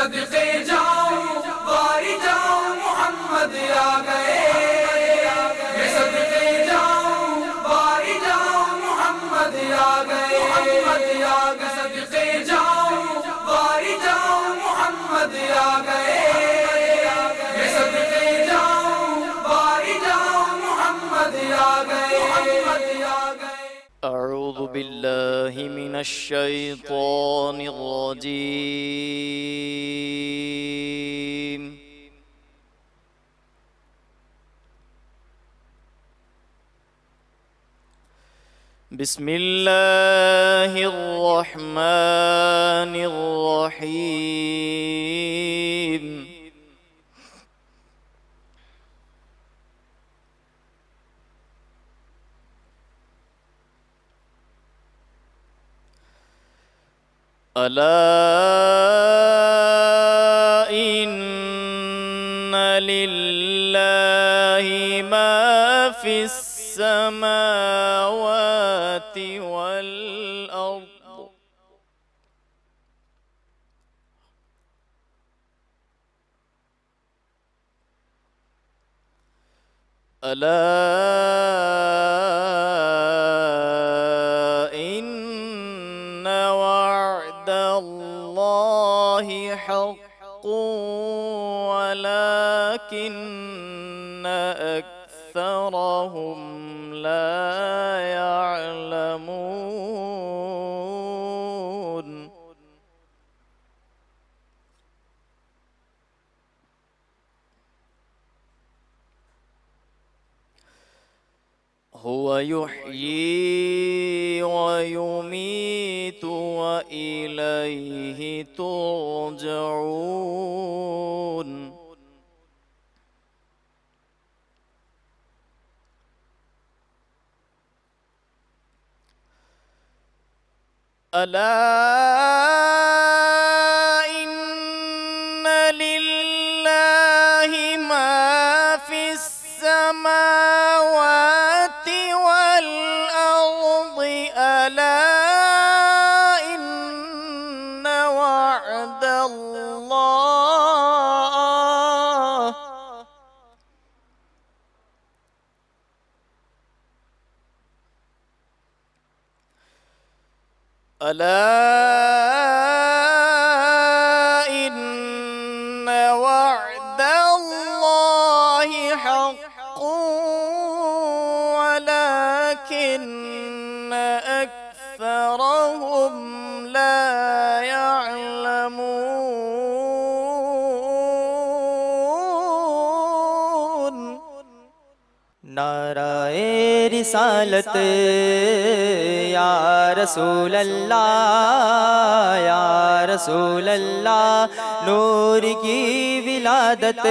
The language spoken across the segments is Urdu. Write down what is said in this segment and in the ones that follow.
صدقے جاؤں باری جاؤں محمد آ گئے، میں صدقے جاؤں باری جاؤں محمد آ گئے، محمد آ گئے، صدقے جاؤں باری جاؤں محمد آ گئے، میں صدقے جاؤں باری جاؤں محمد آ گئے، محمد آ گئے۔ اعوذ باللہ من الشیطان الرجیم، بسم اللہ الرحمن الرحیم، الا ان للہ ما فی السماوات والارض، الا ان وعد اللہ حق ولكن اکثرهم لا يعلمون۔ هو يحيي ويميت وإليه ترجعون۔ ألا إن لله ما في السماوات والأرض، ألا إن وعد الله ألا إن وعد الله حق ولكن أكثرهم لا يعلمون۔ نعرہ رسالت یا رسول اللہ، یا رسول اللہ، نور کی ولادت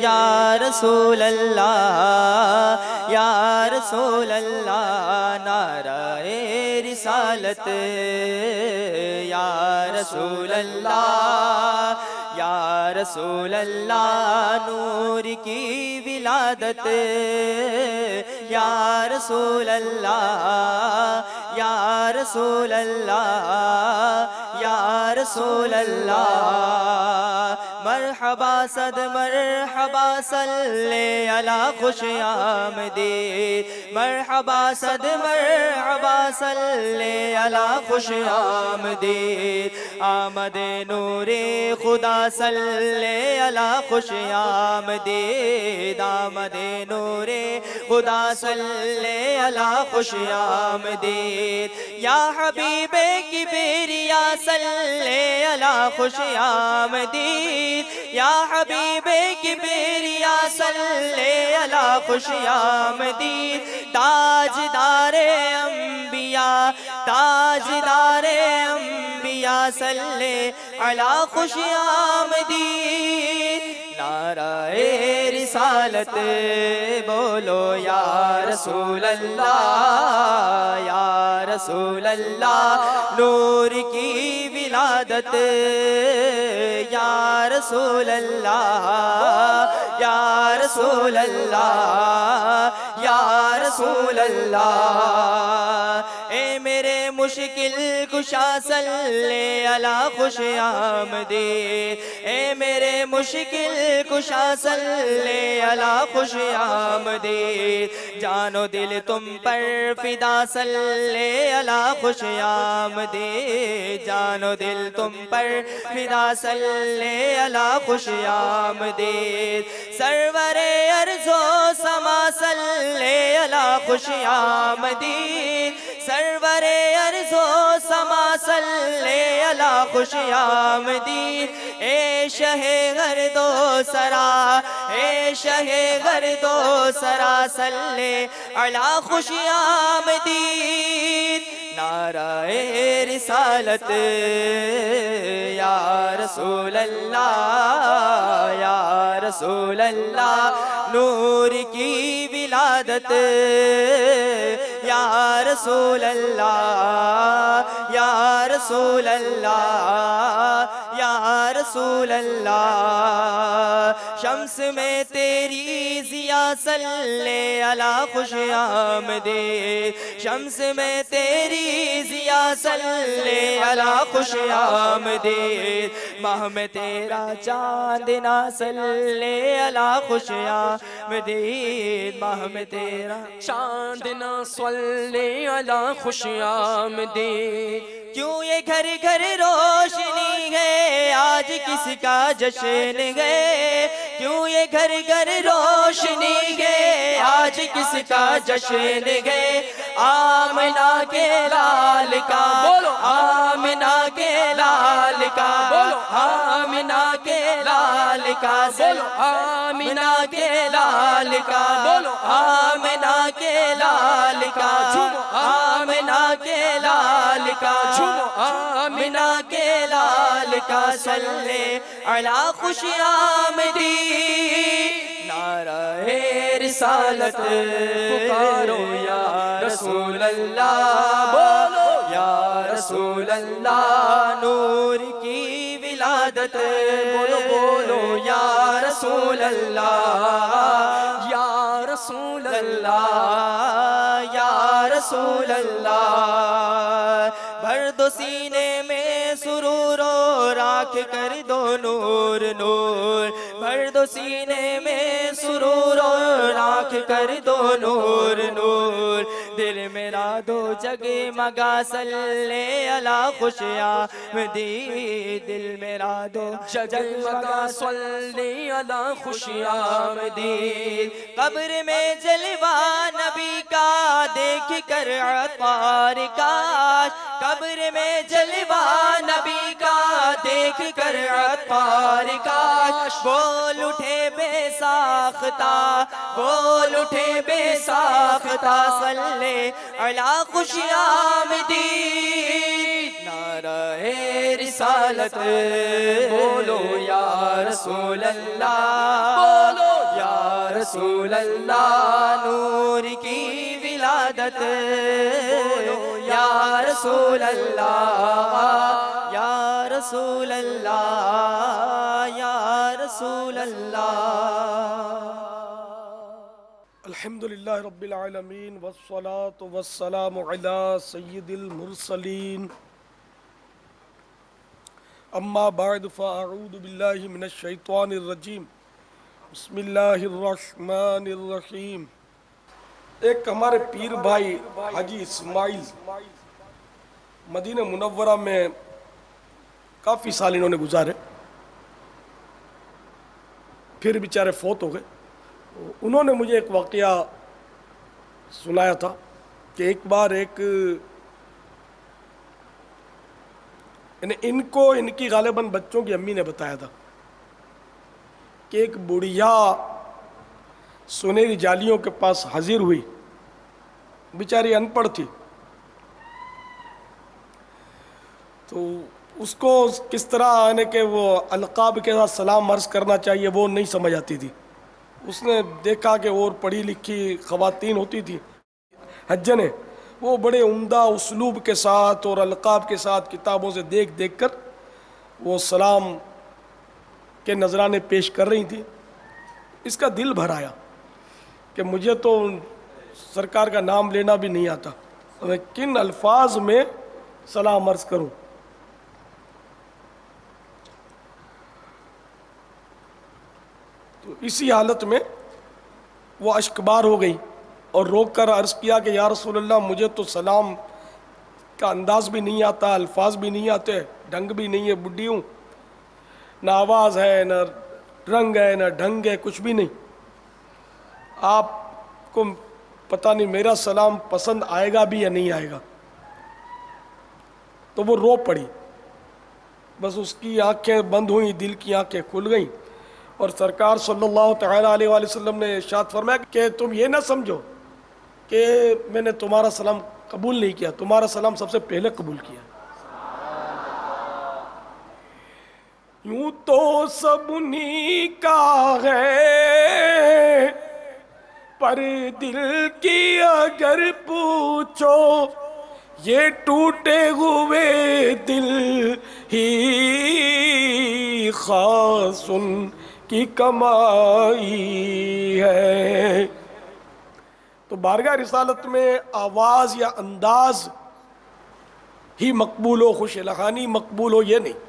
یا رسول اللہ، یا رسول اللہ، نعرہ رسالت یا رسول اللہ، یا رسول اللہ، نور کی ولادت یا رسول اللہ، یا رسول اللہ، یا رسول اللہ، مرحبا صد مرحبا صلی علی خوش آمدید، مرحبا صد مرحبا صلی علی خوش آمدید، آمد نور خدا صلی علی خوش آمدید، آمد نور خدا صلی علی خوش آمدید، یا حبیب کبریا صلی علی خوش آمدید، یا حبیب کبریا صلی علی خوش آمدید، تاجدار انبیاء، تاجدار انبیاء صلی علی خوش آمدید، نعرہ رسالت بولو یا رسول اللہ، یا رسول اللہ، نور کی ولادت یا رسول اللہ، یا رسول اللہ یا رسول اللہ اے میرے مشکل کشا صلی علی خوش آمدید اے میرے مشکل کشا صلی علی خوش آمدید جان و دل تم پر فدا صلی علی خوش آمدید جان و دل تم پر فدا صلی علی خوش آمدید سرور ارض و سما صلی علی خوش آمدید سرور ارض و سما صلی علی خوش آمدید اے شہ غرد و سرا اے شہ غرد و سرا صلی علی خوش آمدید نعرہ رسالت یا رسول اللہ یا رسول اللہ نور کی ولادت یا رسول اللہ یا رسول اللہ یا رسول اللہ شمس میں تیری ضیا صلی علی خوش آمدید شمس میں تیری ضیا صلی علی خوش آمدید ماہ میں تیرا چاند نہ صلی علی خوش آمدید ماہ میں تیرا چاند نہ صلی علی خوش آمدید کیوں یہ گھر گھر روشنی ہے آج کس کا جشن ہے کیوں یہ گھر گھر روشنی ہے آج کس کا جشن ہے آمنہ کے لال کا بولو آمنہ کے لال کا بولو آمنہ کے لال کا بولو آمنہ کے لال کا بولو آمنہ کے لال کا آمنہ کے لال کا آمنہ کے لال کا صلی علی خوش آمدید نعرہ رسالت پکارو یا رسول اللہ بولو یا رسول اللہ نور کی ولادت بولو بولو یا رسول اللہ یا رسول اللہ یا رسول اللہ بھر دو سینے میں سرور و راکھ کر دو نور نور بھر دو سینے میں سرور و راکھ کر دو نور نور دل میرا دو جگے مگا صلی علی خوش آمدید دل میرا دو جگمگا صلی علی خوش آمدید قبر میں جلوہ نبی کا دیکھ کر عطار کاش قبر میں جلوہ نبی کا دیکھ کر عطار کاش بول اٹھے بے ساختہ بول اٹھے بے ساختہ صلی علی خوش آمدید نعرہ رسالت بولو یا رسول اللہ بولو یا رسول اللہ نور کی ولادت بولو یا رسول اللہ یا رسول اللہ یا رسول اللہ الحمدللہ رب العالمین والصلاة والسلام علی سید المرسلین اما بعد فاعوذ باللہ من الشیطان الرجیم بسم اللہ الرحمن الرحیم ایک ہمارے پیر بھائی حاجی اسماعیل مدینہ منورہ میں کافی سال انہوں نے گزارے پھر بیچارے فوت ہو گئے انہوں نے مجھے ایک واقعہ سنایا تھا کہ ایک بار ان کو ان کی غالباً بچوں کی امی نے بتایا تھا کہ ایک بڑھیا سنہری جالیوں کے پاس حاضر ہوئی بیچاری ان پڑھ تھی تو اس کو کس طرح کہ وہ القاب کے ساتھ سلام عرض کرنا چاہیے وہ نہیں سمجھ آتی تھی اس نے دیکھا کہ اور پڑھی لکھی خواتین ہوتی تھی حجنیں وہ بڑے عمدہ اسلوب کے ساتھ اور القاب کے ساتھ کتابوں سے دیکھ دیکھ کر وہ سلام کے نذرانے پیش کر رہی تھی اس کا دل بھر آیا کہ مجھے تو سرکار کا نام لینا بھی نہیں آتا، میں کن الفاظ میں سلام عرض کروں۔ تو اسی حالت میں وہ اشکبار ہو گئی اور روک کر عرض کیا کہ یا رسول اللہ مجھے تو سلام کا انداز بھی نہیں آتا، الفاظ بھی نہیں آتے، ڈھنگ بھی نہیں ہے، بڈھی ہوں، نہ آواز ہے، نہ رنگ ہے، نہ ڈھنگ ہے، کچھ بھی نہیں، آپ کو پتہ نہیں میرا سلام پسند آئے گا بھی یا نہیں آئے گا۔ تو وہ رو پڑی، بس اس کی آنکھیں بند ہوئیں، دل کی آنکھیں کھل گئیں، اور سرکار صلی اللہ تعالیٰ علیہ وآلہ وسلم نے ارشاد فرمایا کہ تم یہ نہ سمجھو کہ میں نے تمہارا سلام قبول نہیں کیا، تمہارا سلام سب سے پہلے قبول کیا۔ یوں تو سبنی کا ہے پر دل کی اگر پوچھو یہ ٹوٹے ہوئے دل ہی خاص ان کی کمائی ہے۔ تو بارگاہ رسالت میں آواز یا انداز ہی مقبول ہو، خوش لخانی مقبول ہو، یہ نہیں،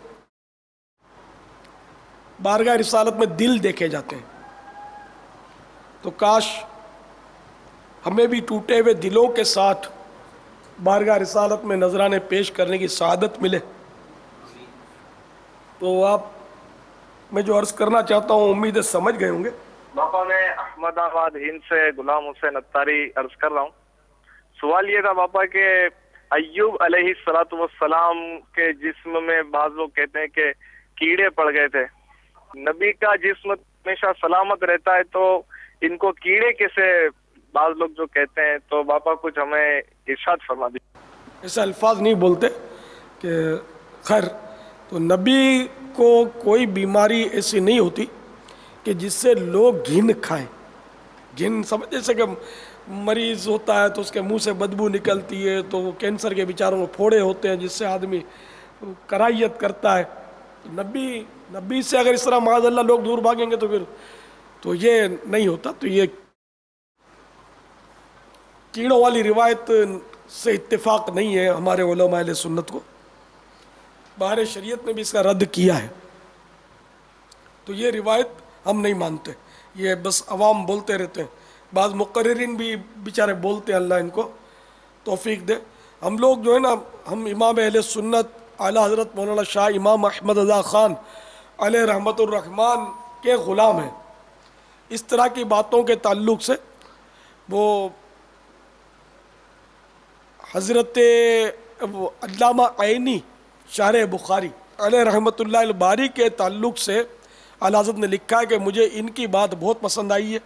بارگاہ رسالت میں دل دیکھے جاتے ہیں۔ تو کاش ہمیں بھی ٹوٹے ہوئے دلوں کے ساتھ بارگاہ رسالت میں نذرانے پیش کرنے کی سعادت ملے۔ تو آپ میں جو عرض کرنا چاہتا ہوں امید ہے سمجھ گئے ہوں گے۔ باپا میں احمد آباد ہند سے غلام حسین اتاری عرض کر رہا ہوں۔ سوال یہ تھا باپا کہ ایوب علیہ السلام کے جسم میں بعض لوگ کہتے ہیں کہ کیڑے پڑ گئے تھے، نبی کا جسم ہمیشہ سلامت رہتا ہے تو ان کو کیڑے کیسے بعض لوگ جو کہتے ہیں، تو باپا کچھ ہمیں ارشاد فرما دیجیے۔ ایسے الفاظ نہیں بولتے کہ خیر، تو نبی کو کوئی بیماری ایسی نہیں ہوتی کہ جس سے لوگ گھن کھائیں۔ گھن سمجھ، جیسے کہ مریض ہوتا ہے تو اس کے منہ سے بدبو نکلتی ہے، تو وہ کینسر کے بیچاروں میں پھوڑے ہوتے ہیں جس سے آدمی کرائیت کرتا ہے۔ نبی سے اگر اس طرح معاذ اللہ لوگ دور بھاگیں گے تو پھر تو یہ نہیں ہوتا۔ تو یہ کیڑوں والی روایت سے اتفاق نہیں ہے ہمارے علماء اہل سنت کو، باہر شریعت نے بھی اس کا رد کیا ہے۔ تو یہ روایت ہم نہیں مانتے، یہ بس عوام بولتے رہتے ہیں، بعض مقررین بھی بیچارے بولتے ہیں، اللہ ان کو توفیق دے۔ ہم لوگ جو ہے نا، ہم امام اہل سنت اعلیٰ حضرت مولانا شاہ امام احمد رضا خان علیہ رحمت الرحمن کے غلام ہیں۔ اس طرح کی باتوں کے تعلق سے وہ حضرت علامہ عینی شارح بخاری علیہ رحمت اللہ الباری کے تعلق سے اعلیٰ حضرت نے لکھا ہے کہ مجھے ان کی بات بہت پسند آئی ہے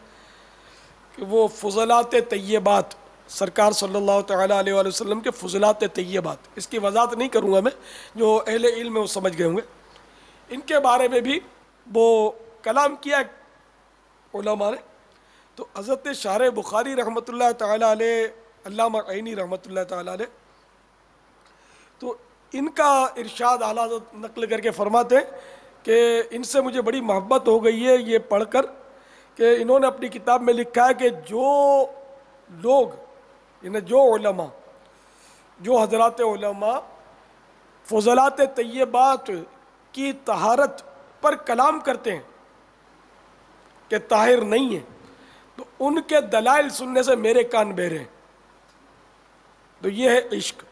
کہ وہ فضلات طیبات، سرکار صلی اللہ تعالیٰ علیہ وآلہ وسلم کے فضلات طیبات، اس کی وضاحت نہیں کروں گا میں، جو اہل علم ہے وہ سمجھ گئے ہوں گے، ان کے بارے میں بھی وہ کلام کیا علماء نے۔ تو حضرت شارح بخاری رحمۃ اللہ تعالیٰ علیہ، علامہ عینی رحمۃ اللہ تعالیٰ علیہ، تو ان کا ارشاد اعلیٰ حضرت نقل کر کے فرماتے ہیں کہ ان سے مجھے بڑی محبت ہو گئی ہے یہ پڑھ کر کہ انہوں نے اپنی کتاب میں لکھا ہے کہ جو لوگ، یعنی جو علماء، جو حضرات علماء فضلات طیبات کی طہارت پر کلام کرتے ہیں کہ طاہر نہیں ہے، تو ان کے دلائل سننے سے میرے کان بہرے ہیں۔ تو یہ ہے عشق۔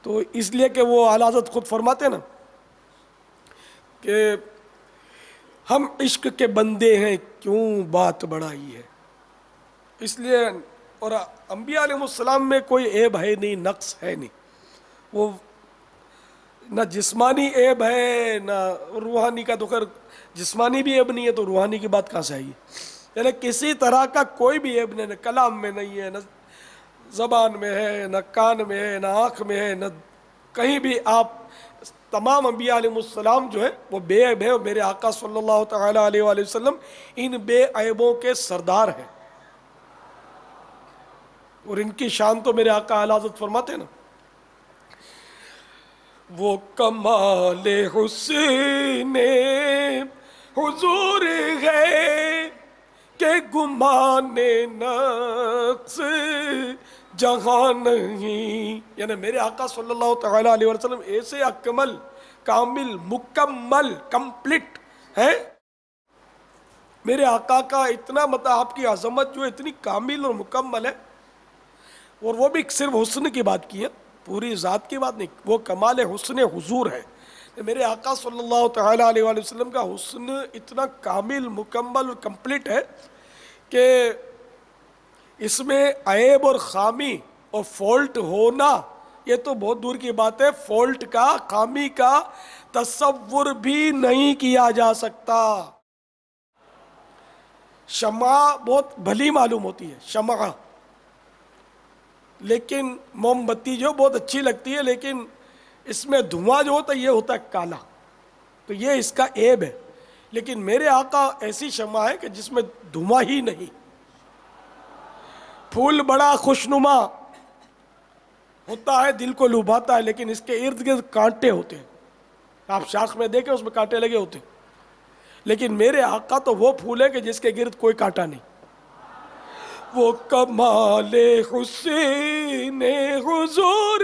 تو اس لیے کہ وہ اعلیٰ حضرت خود فرماتے ہیں نا کہ ہم عشق کے بندے ہیں کیوں بات بڑھائی ہے، اس لیے، اور انبیاء علیہ السلام میں کوئی عیب ہے نہیں، نقص ہے نہیں، وہ نہ جسمانی عیب ہے نہ روحانی کا، تو خیر جسمانی بھی عیب نہیں ہے تو روحانی کی بات کہاں سے آئی ہے، یعنی کسی طرح کا کوئی بھی عیب نہیں، نہ کلام میں نہیں ہے، نہ زبان میں ہے، نہ کان میں ہے، نہ آنکھ میں ہے، نہ کہیں بھی۔ آپ تمام انبیاء علیہ السلام جو ہے وہ بے عیب ہے، اور میرے آقا صلی اللہ تعالیٰ علیہ وآلہ وسلم ان بے عیبوں کے سردار ہیں، اور ان کی شان تو میرے آقا اعلیٰ حضرت فرماتے ہیں نا، وہ کمال حسن حضور ہے کہ گمان نقص جہاں نہیں. یعنی میرے آقا صلی اللہ تعالیٰ علیہ وسلم ایسے اکمل، کامل، مکمل، کمپلیٹ ہے. میرے آقا کا اتنا مطلب آپ کی عظمت جو اتنی کامل اور مکمل ہے، اور وہ بھی صرف حسن کی بات کی ہے، پوری ذات کی بات نہیں، وہ کمال حسن حضور ہے. میرے آقا صلی اللہ تعالیٰ علیہ وآلہ وسلم کا حسن اتنا کامل، مکمل اور کمپلیٹ ہے کہ اس میں عیب اور خامی اور فالٹ ہونا یہ تو بہت دور کی بات ہے. فالٹ کا، خامی کا تصور بھی نہیں کیا جا سکتا. شمع بہت بھلی معلوم ہوتی ہے، شمع، لیکن موم بتی جو بہت اچھی لگتی ہے، لیکن اس میں دھواں جو ہوتا ہے یہ ہوتا ہے کالا، تو یہ اس کا عیب ہے. لیکن میرے آقا ایسی شمع ہے کہ جس میں دھواں ہی نہیں. پھول بڑا خوشنما ہوتا ہے، دل کو لبھاتا ہے، لیکن اس کے ارد گرد کانٹے ہوتے ہیں. آپ شاخ میں دیکھیں اس میں کانٹے لگے ہوتے ہیں. لیکن میرے آقا تو وہ پھول ہے کہ جس کے گرد کوئی کانٹا نہیں. وہ کمال حسین حضور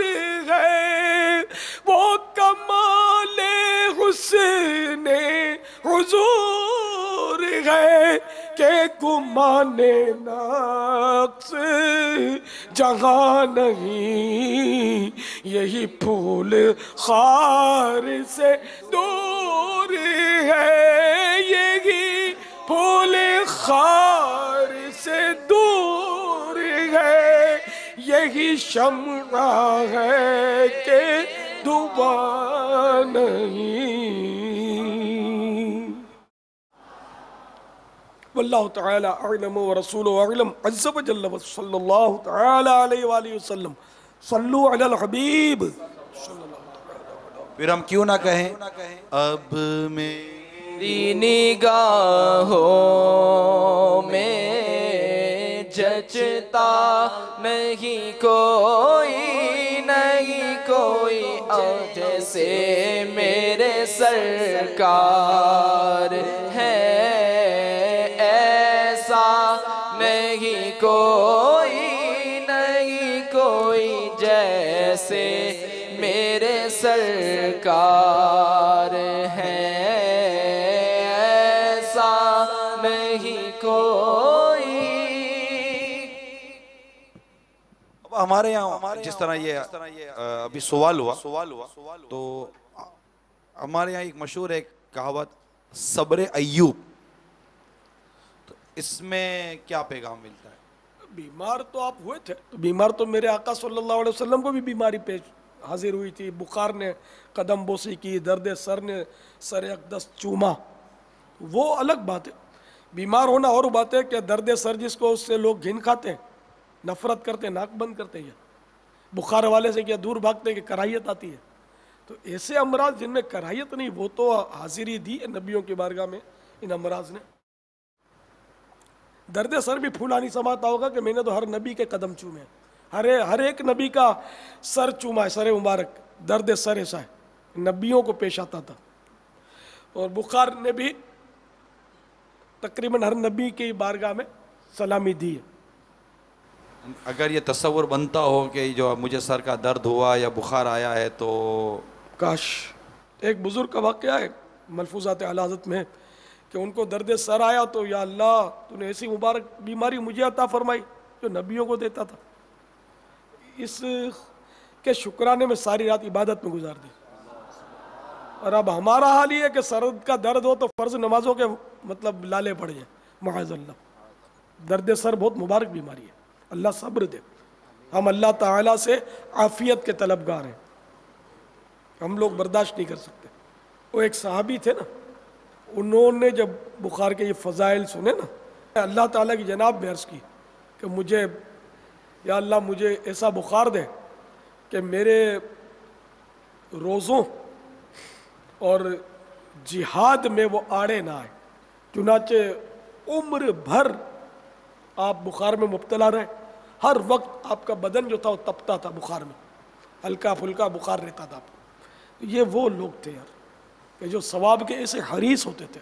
ہے، وہ کمال حسین حضور ہے کہ گمان نقص جہاں نہیں. یہی پھول خار سے دور ہے، یہی پھول خار سے دور ہے، یہی شمع ہے کہ دھواں نہیں. واللہ تعالی اعلم ورسولہ اعلم عز وجل صلی اللہ تعالی علیہ وآلہ وسلم. صلو علی الحبیب. پھر ہم کیوں نہ کہیں اب میں نگاہوں میں جچتا نہیں کوئی، نہیں کوئی جیسے میرے سرکار ہے. ایسا نہیں کوئی، نہیں کوئی جیسے میرے سرکار ہے. ہمارے یہاں جس طرح یہ ابھی سوال ہوا تو ہمارے یہاں ایک مشہور ہے کہاوت صبر ایوب، تو اس میں کیا پیغام ملتا ہے؟ بیمار تو آپ ہوئے تھے، تو بیمار تو میرے آقا صلی اللہ علیہ وسلم کو بھی بیماری پیش حاضر ہوئی تھی. بخار نے قدم بوسی کی، درد سر نے سر اقدس چوما، وہ الگ بات ہے. بیمار ہونا اور بات ہے کہ درد سر جس کو اس سے لوگ گھن کھاتے ہیں، نفرت کرتے ہیں، ناک بند کرتے ہیں. بخار والے سے کیا دور بھاگتے ہیں کہ کراہیت آتی ہے. تو ایسے امراض جن میں کراہیت نہیں، وہ تو حاضری دی ہے نبیوں کی بارگاہ میں ان امراض نے. درد سر بھی پھولا نہیں سماتا ہوگا کہ میں نے تو ہر نبی کے قدم چومے، ہر ایک نبی کا سر چوما ہے، سر مبارک. درد سر ایسا ہے نبیوں کو پیش آتا تھا. اور بخار نے بھی تقریباً ہر نبی کی بارگاہ میں سلامی دی ہے. اگر یہ تصور بنتا ہو کہ جو مجھے سر کا درد ہوا یا بخار آیا ہے تو کاش. ایک بزرگ کا واقعہ ہے ملفوظات اعلی حضرت میں کہ ان کو درد سر آیا تو یا اللہ تو نے ایسی مبارک بیماری مجھے عطا فرمائی جو نبیوں کو دیتا تھا. اس کے شکرانے میں ساری رات عبادت میں گزار دی. اور اب ہمارا حال یہ ہے کہ سر کا درد ہو تو فرض نمازوں کے مطلب لالے پڑ جائیں. معاذ اللہ. درد سر بہت مبارک بیماری ہے، اللہ صبر دے. ہم اللہ تعالیٰ سے عافیت کے طلبگار ہیں، ہم لوگ برداشت نہیں کر سکتے. وہ ایک صحابی تھے نا، انہوں نے جب بخار کے یہ فضائل سنے نا، اللہ تعالیٰ کی جناب میں عرض کی کہ مجھے یا اللہ مجھے ایسا بخار دے کہ میرے روزوں اور جہاد میں وہ آڑے نہ آئے. چنانچہ عمر بھر آپ بخار میں مبتلا رہے. ہر وقت آپ کا بدن جو تھا وہ تپتا تھا بخار میں، ہلکا پھلکا بخار رہتا تھا آپ کو. یہ وہ لوگ تھے یار کہ جو ثواب کے ایسے حریص ہوتے تھے.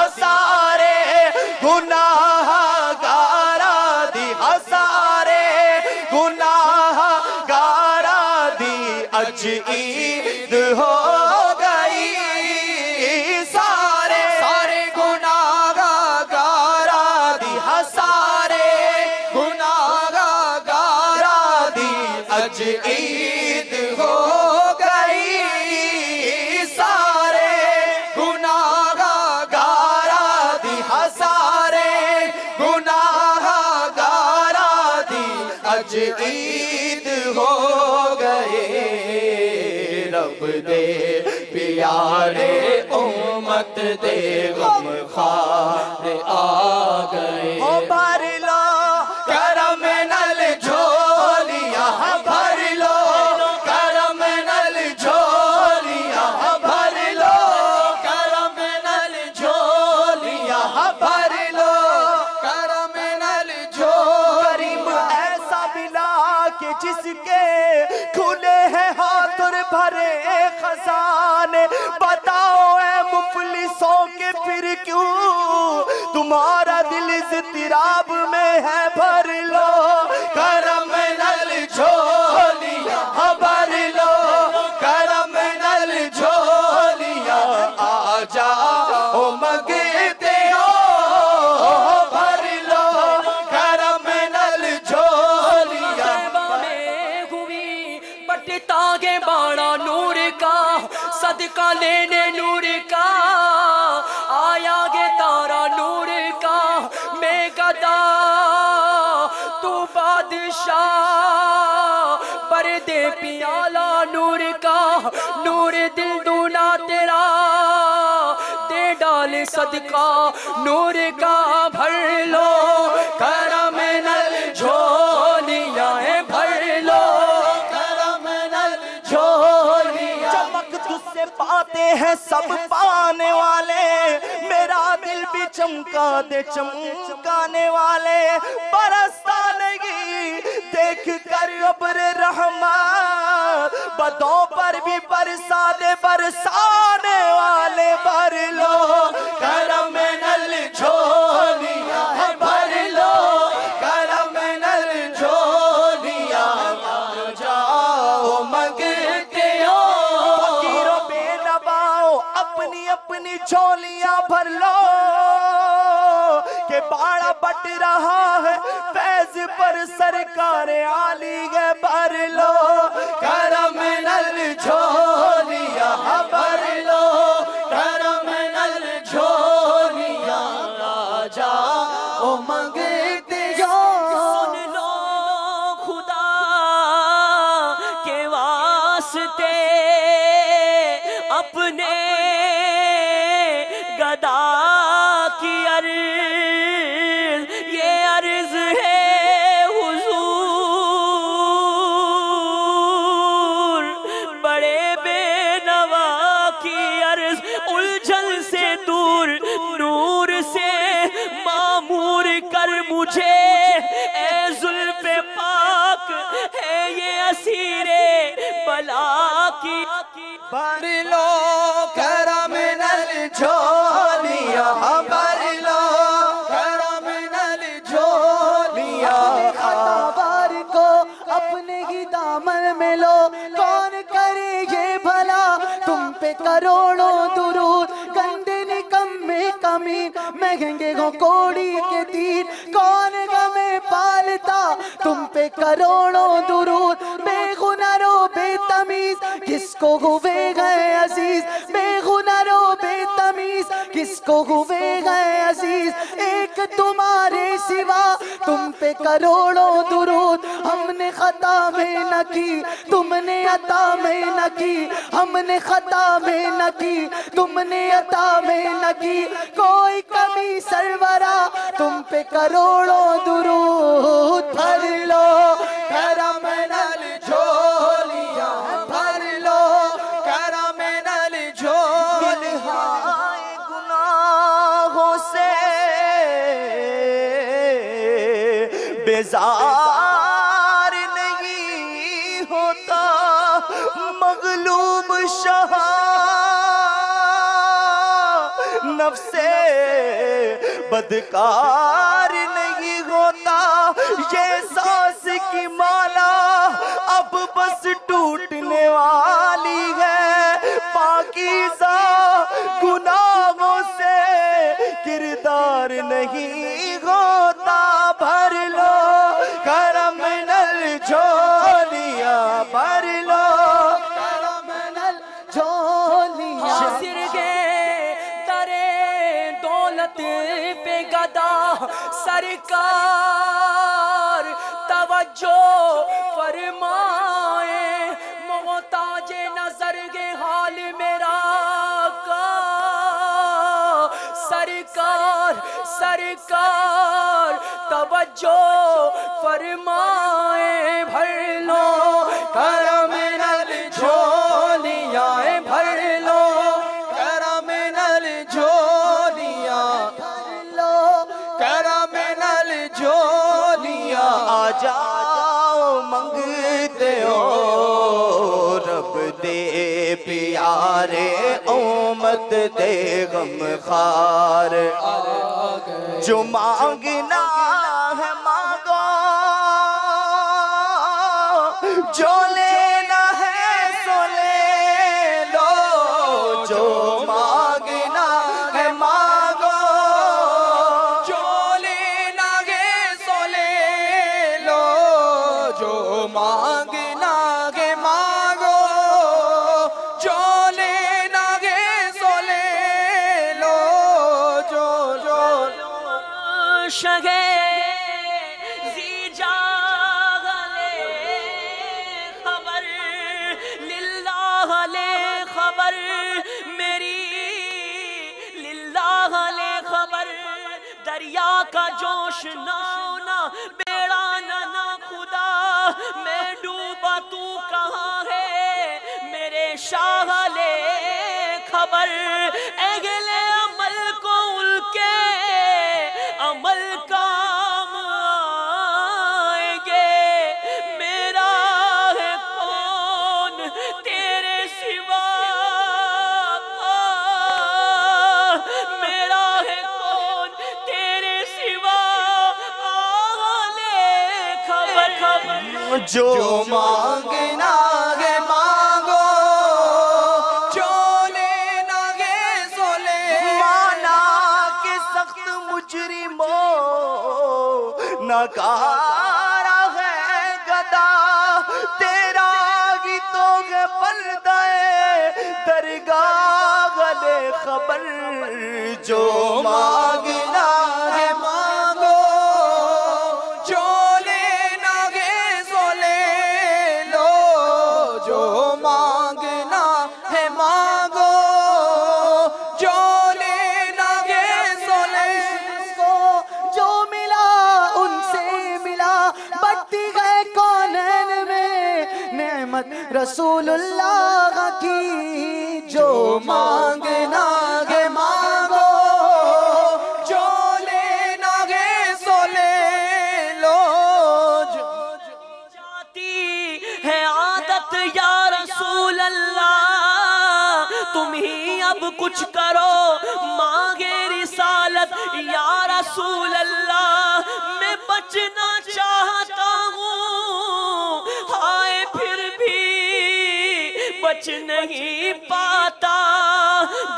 ہسارے گناہ گارا دی ہسارے گناہ گارا دی اج عید ہو گئی سارے سارے گناہ گارا دی ہسارے گناہ گارا دی اج عید ہو گئی سارے گناہ گارا دی ہسارے گناہ گارا دی اج عید ہو گئے رب دے پیارے امت دے غم خار آ گئے بھر لو کرم نل جھولیاں بھر لو کرم نل جھولیاں بھر لو کرم نل جھولیاں بھر لو کرم نل کریم ایسا ملا کہ جس کے کھلے ہیں ہاتھ اور بھرے خزانے بتاؤ اے مفلسوں کے پھر کیوں تمہارا دل اضطراب میں ہے بھر لو کرم نل جھولیاں بھر لو کرم نل جھولیاں آ جاؤ مانگتے ہو بھر لو کرم نل جھولیاں ہوئی بٹتا گے باڑا نور کا صدقہ لینے نور کا آیا گے تارا نور کا میں گدا تو بادشاہ پردے پیالہ نور کا نور دل دونا تیرا دے ڈال صدقہ نور کا بھر لو کرم نل جھولیاں بھر لو کرم نل جھولیاں چمک تجھ سے پاتے ہیں سب پانے والے میرا دل بھی چمکا دے چمکانے والے برستا نہیں دیکھ کر ابر رحمت بدوں پر بھی برسا دے برسانے والے بھر لو کرم نل جھولیاں بھر لو کرم نل جھولیاں آ جاؤ مانگتے ہو فقیروں بے نواؤ اپنی اپنی جھولیاں بھر لو کہ باڑا بٹ رہا ہے فیض پر سرکار عالی ہے بھر لو کرم نل جھولیاں بھر لو کرم نل جھولیاں آ جاؤ مانگتے ہو سن لو خدا کے واسطے اپنے گدا کی عرض یہ عرض ہے حضور بڑے بے نوا کی عرض الجھن سے دور نور سے معمور کر مجھے اے زلف پاک ہے یہ اسیر بلا کی بھر لو کرم نل جھولیاں بھر لو کرم نل جھولیاں خطابار کو اپنے ہی دامن میں لو کون کرے یہ بھلا تم پہ کروڑوں درود گندے نکمے کمین مہنگے گو کوڑی کے تیر کون غمیں پالتا تم پہ کروڑوں درود بے گناہ و بے تمیز کس کو ہوئے گئے عزیز بے گناہ و بے تمیز کس کو ہوئے گئے عزیز ایک تمہارے سوا تم پہ کروڑوں درود ہم نے خطا میں نہ کی تم نے عطا میں نہ کی ہم نے خطا میں نہ کی تم نے عطا میں نہ کی کوئی کمی سرورا تم پہ کروڑوں درود بھر لو کرم نل جھولیاں بھر لو کرم نل جھولیاں گناہوں سے بیزار نہیں ہوتا مغلوب شاہ نفس بدکار نہیں ہوتا، یہ سانس کی مالا اب بس ٹوٹنے والی ہے، پاکیزہ گناہوں سے کردار نہیں ہوتا، بھر لو کرم نل جھولیاں، بھر لو کرم نل جھولیاں، حاضر گے درے دولت پہ گدا سرکار، توجہ فرمائے محتاج نظر گے حال میرا کا، سرکار سرکار توجہ فرمائے، بھر لو کرم نل جھولیاں، بھر لو کرم نل جھولیاں، کرم نل جھولیاں، آ جاؤ منگتے ہو رب دے پیارے، امت دے غم خار، جو مانگنا ہے مانگو، جو لینا ہے سو لے لو، جو مانگنا ہے مانگو، جو لینا ہے سو لے لو، جو مانگنا ہے مانگو، جو لینا ہے سو لے لو، جو شگے زی جاغلے خبر، للہ لے خبر میری، للہ لے خبر، دریا کا جوش نہ بیڑا نہ خدا، میں ڈوبا تو کہاں ہے میرے شاہ لے خبر، اگلے عمل کو ان کے عمل کام آئیں گے، میرا ہے کون تیرے سوا، میرا ہے کون تیرے سوا، آلے خبر، جو مانگنا ہے مانگو، جو لینا ہے سو لے، مانا کہ سخت مجرموں ناکارہ ہے گدا، تیرا ہی تو ہے پردہ درگاہ والے خبر، جو مانگنا ہے مانگو، جو لینا ہے سو لے لو، جو مانگنا ہے مانگو، جو لینا ہے سو لے جس کو جو ملا ان سے ملا، بڑھتی گئے کونین میں نعمت رسول اللہ کی، جو مانگنا ہے مانگو، جو لینا ہے سو لے لو، جاتی ہے عادت یا رسول اللہ، تم ہی اب کچھ کرو مانگے رسالت یا رسول اللہ، میں بچنا چاہتا ہوں ہائے پھر بھی بچ نہیں پاتا،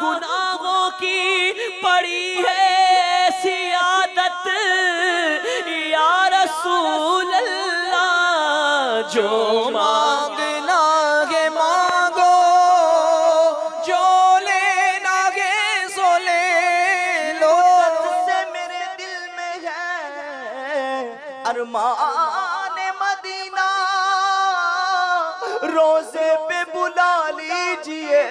گناہوں کی پڑی ہے ایسی عادت یا رسول اللہ، جو مانگنا ہے مانگو، جو لینا ہے سو لے لو، سے میرے دل میں ہے ارمان مدینہ، روزے پہ بلا لیجئے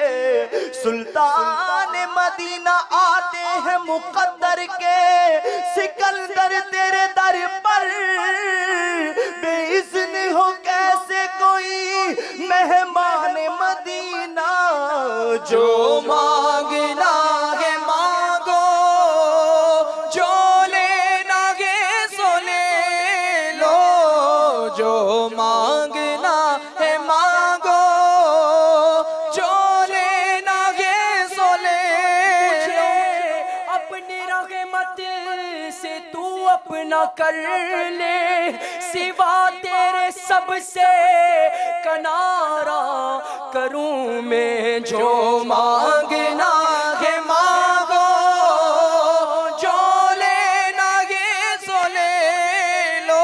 سلطان مدینہ، آتے ہیں مقدر کے سکندر تیرے در پر، بے اذن ہو کیسے کوئی مہمان مدینہ، جو مانگنا ہے مانگو، جو لینا ہے سو لے لو، جو مانگنا ہے مانگو، جو لینا ہے سو لے لو، نہ کر لے سوا تیرے سب سے کنارہ کروں میں جو مانگنا ہے مانگو جو لینا ہے سو لے لو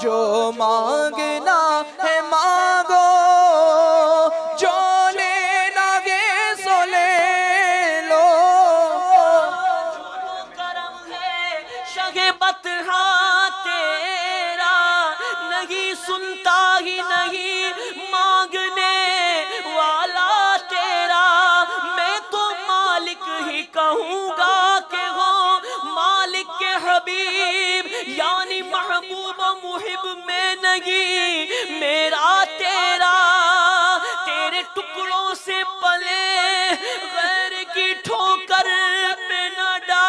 جو مانگنا ہے مانگو جو لینا ہے سو لے لو کرم ہے شہ بطحا تیرا نہیں سنتا ہی نہیں مانگنے والا تیرا میں تو مالک ہی کہوں گا کہ ہو مالک کے حبیب یعنی محبوب و محب میں نہیں میرا تیرا تیرے ٹکڑوں سے پلے غیر کی ٹھوکر پہ نہ ڈال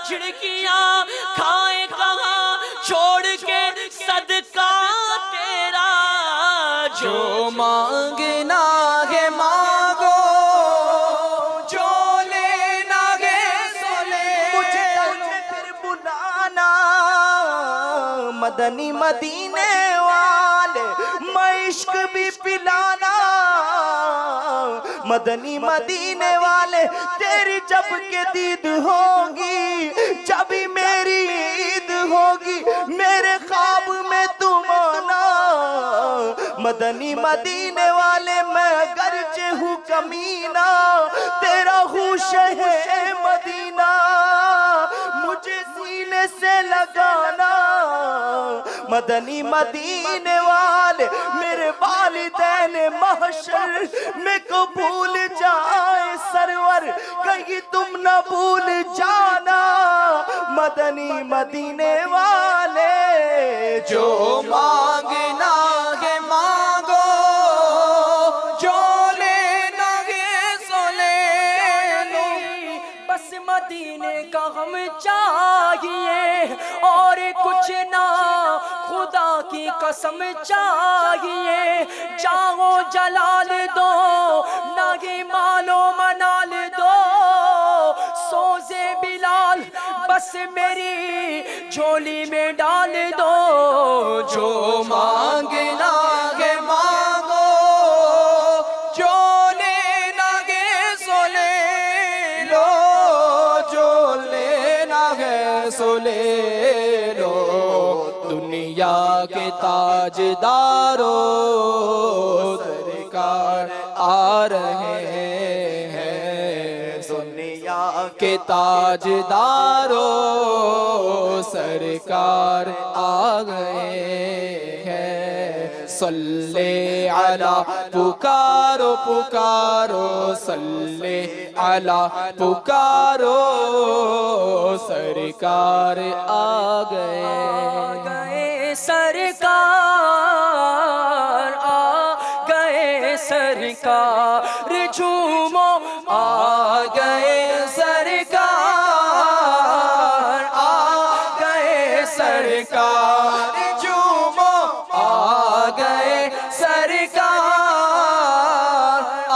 چھڑکیاں کھائے کہاں چھوڑ کے صدقہ تیرا جو مانگنا ہے مانگو جو لینا ہے سو لے مجھے پھر بلانا مدنی مدینے والے میں عشق بھی پلانا مدنی مدینے والے تیری جب کے دید ہوگی جب ہی میری عید ہوگی میرے خواب میں تم آنا مدنی مدینے والے میں گرچہ ہوں کمینہ تیرا ہوں شہر مدینہ مجھے سینے سے لگانا مدنی مدینے والے میرے والدین محشر میں کو بھول جائے سرور کہیں تم نہ بھول جانا مدنی مدینے والے جو مانگنا ہے مانگو جو لینا ہے سو لے لو بس مدینے کا ہم چاہیے اور کچھ نہ خدا کی قسم چاہیے چاہو جلال دو نہ ہی مالو منال دو سوزے بلال بس میری جھولی میں ڈال دو جو مانگنا ہے مانگو جو لینا ہے سو لے لو جو لینا ہے سو لے لو دنیا کے تاجداروں سرکار آ رہے ہیں دنیا کے تاجداروں سرکار آ گئے ہیں صلی علی پکارو پکارو صلی علی پکارو سرکار آ گئے سرکار آ گئے سرکار جھومو آ گئے سرکار آ گئے سرکار جھومو آ گئے سرکار آ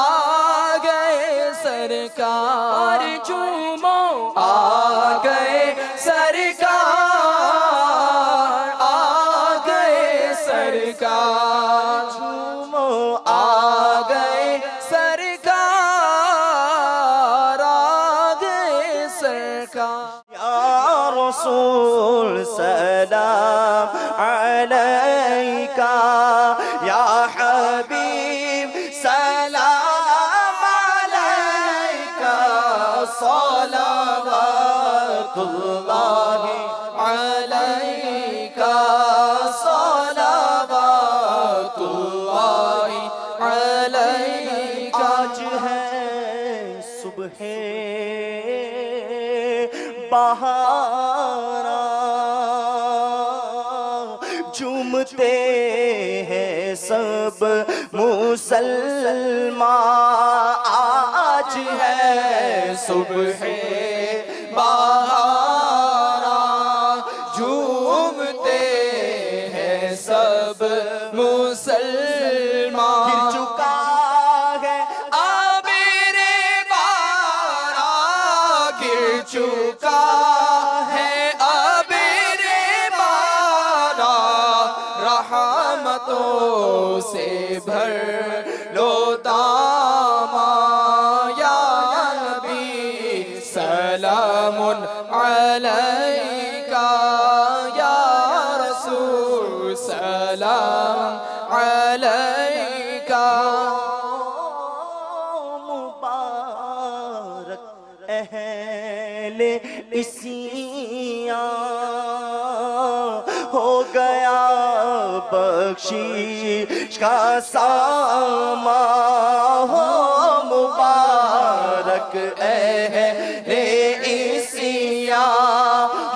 گئے سرکار جھومو آ گئے سرکار آ گئے سرکار جھومو آ گئے سرکار آ گئے سرکار یا رسول سلام علیکہ یا حبیب سلام علیکہ صلوات اللہ علیکہ صلوات اللہ علیکہ آج ہے صبح بہارا جھومتے ہیں سب مسلمان آج ہے صبح بہارا جھومتے ہیں سب مسلمان گر چکا ہے آبر باران سے بھر لو داما یا نبی سلام علیکا یا رسول سلام علیکا مبارک اہل عیسیاں ہو گیا بخشش کا سامان ہو مبارک اہل عیسیاں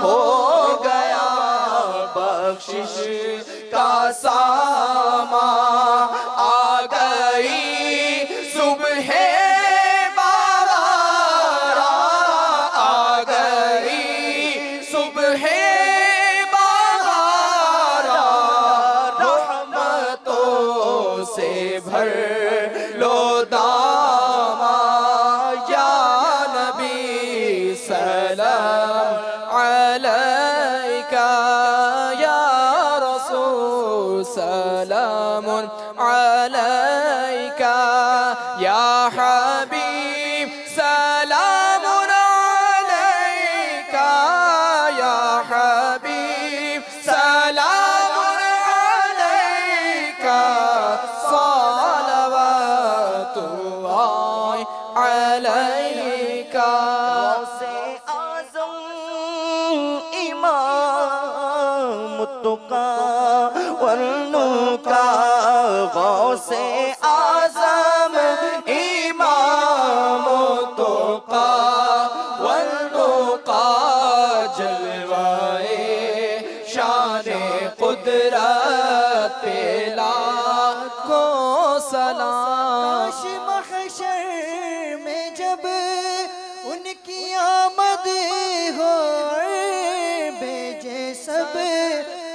ہو گیا بخشش کا سامان آ گئی صبح بہار آ گئی صبح بہار رحمتوں سے بھر لو داما یا نبی سلام علیکا یا رسول سلام علیکا یا حبیب سلام علیکا یا حبیب سلام علیکا صلوات اللہ علیکا غوث اعظم امام التقا والنقا غوث اعظم امام التقا والنقا جلوائے شان قدرت پہ لاکھوں سلام کاش محشر میں جب ان کی آمد ہو بھیجے سب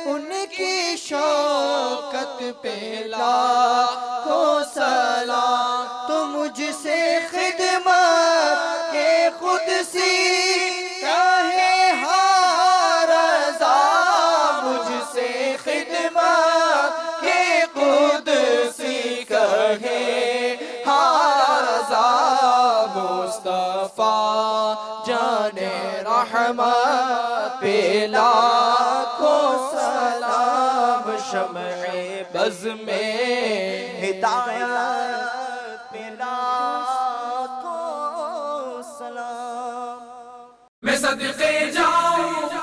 ان کی شوکت پہ لاکھوں سلام تو مجھ سے خدمت کے خود سی کہے ہاں رضا مجھ سے خدمت کے خود سی کہے ہاں رضا مصطفیٰ جان رحمت پہ لاکھوں سلام شمع بز میں ہدایت پہ لاکھوں سلام میں صدقے جاؤں